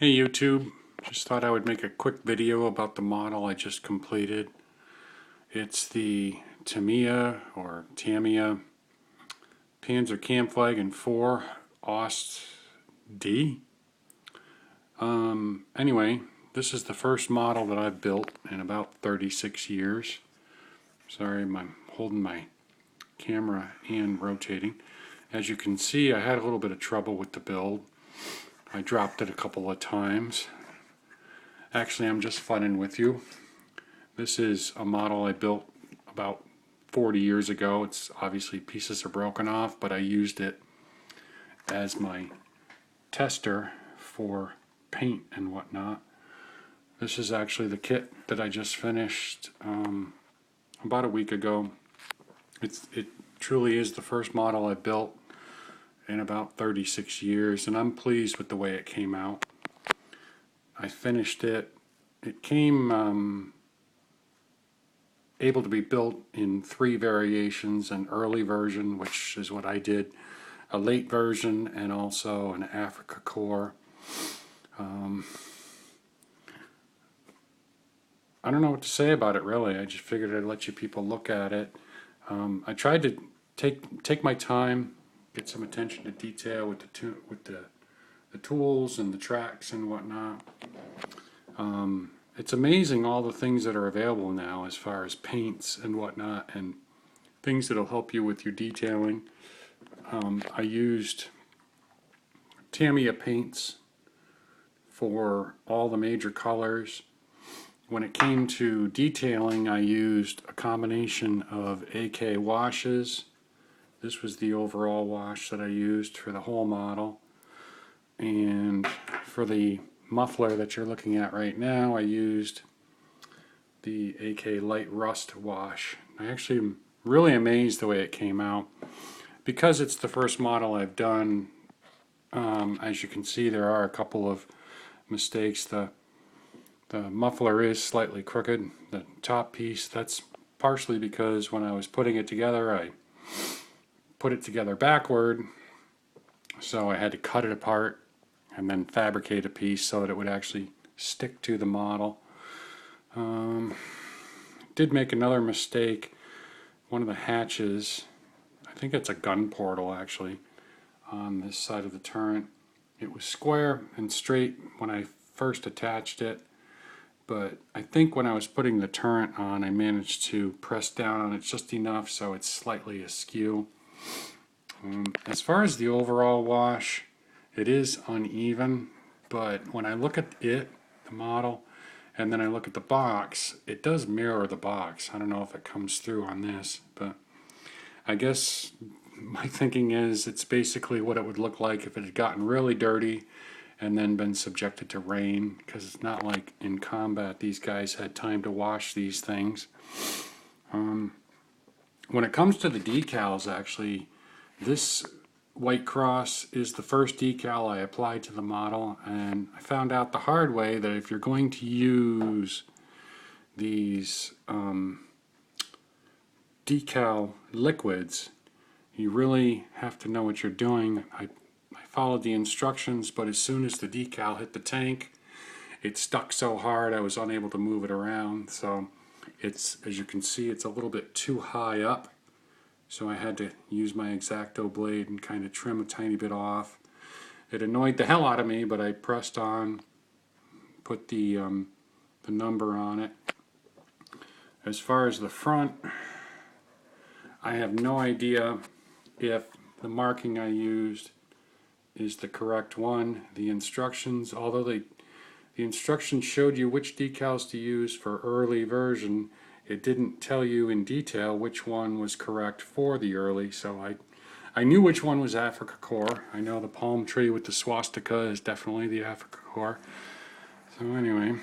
Hey YouTube, just thought I would make a quick video about the model I just completed. It's the Tamiya Panzer Kampfwagon 4 AusfD. Anyway, this is the first model that I've built in about 36 years. Sorry, I'm holding my camera and rotating. As you can see, I had a little bit of trouble with the build. I dropped it a couple of times. Actually, I'm just funning with you. This is a model I built about 40 years ago. It's obviously pieces are broken off, but I used it as my tester for paint and whatnot. This is actually the kit that I just finished about a week ago. It truly is the first model I built in about 36 years, and I'm pleased with the way it came out. I finished it. It came able to be built in 3 variations: an early version, which is what I did, a late version, and also an Africa core. I don't know what to say about it really. I just figured I'd let you people look at it. I tried to take my time, get some attention to detail with the tools and the tracks and whatnot. It's amazing all the things that are available now as far as paints and whatnot, and things that'll help you with your detailing. I used Tamiya paints for all the major colors. When it came to detailing, I used a combination of AK washes. This was the overall wash that I used for the whole model. And for the muffler that you're looking at right now, I used the AK Light Rust wash. I actually am really amazed the way it came out. Because it's the first model I've done, as you can see, there are a couple of mistakes. The muffler is slightly crooked, the top piece. That's partially because when I was putting it together, I put it together backward, so I had to cut it apart and then fabricate a piece so that it would actually stick to the model. Did make another mistake. One of the hatches, I think it's a gun portal actually, on this side of the turret. It was square and straight when I first attached it, but I think when I was putting the turret on, I managed to press down on it just enough so it's slightly askew. As far as the overall wash, it is uneven, but when I look at it, the model, and then I look at the box, it does mirror the box. I don't know if it comes through on this, but I guess my thinking is it's basically what it would look like if it had gotten really dirty and then been subjected to rain, because it's not like in combat these guys had time to wash these things. When it comes to the decals, actually, this white cross is the first decal I applied to the model, and I found out the hard way that if you're going to use these decal liquids, you really have to know what you're doing. I followed the instructions, but as soon as the decal hit the tank, it stuck so hard I was unable to move it around. So it's, as you can see, it's a little bit too high up. So I had to use my X-Acto blade and kind of trim a tiny bit off. It annoyed the hell out of me, but I pressed on, put the number on it. As far as the front, I have no idea if the marking I used is the correct one. The instructions, although the instructions showed you which decals to use for early version, it didn't tell you in detail which one was correct for the early, so I knew which one was Africa core. I know the palm tree with the swastika is definitely the Africa core. So anyway,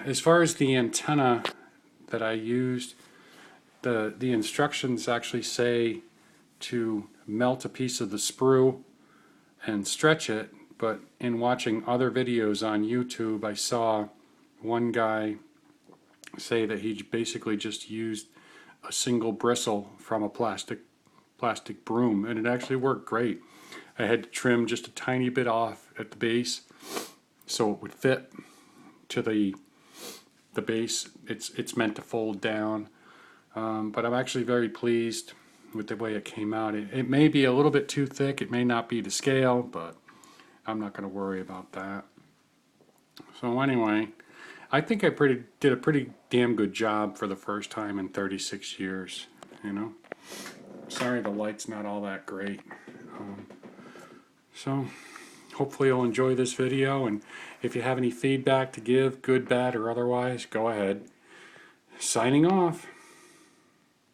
as far as the antenna that I used, the instructions actually say to melt a piece of the sprue and stretch it, but in watching other videos on YouTube, I saw one guy say that he basically just used a single bristle from a plastic broom, and it actually worked great. I had to trim just a tiny bit off at the base so it would fit to the base. It's meant to fold down, but I'm actually very pleased with the way it came out. It may be a little bit too thick, it may not be to scale, but I'm not going to worry about that. So anyway, I think I did a pretty damn good job for the first time in 36 years, you know. Sorry the light's not all that great. So hopefully you'll enjoy this video, and if you have any feedback to give, good, bad, or otherwise, go ahead. Signing off.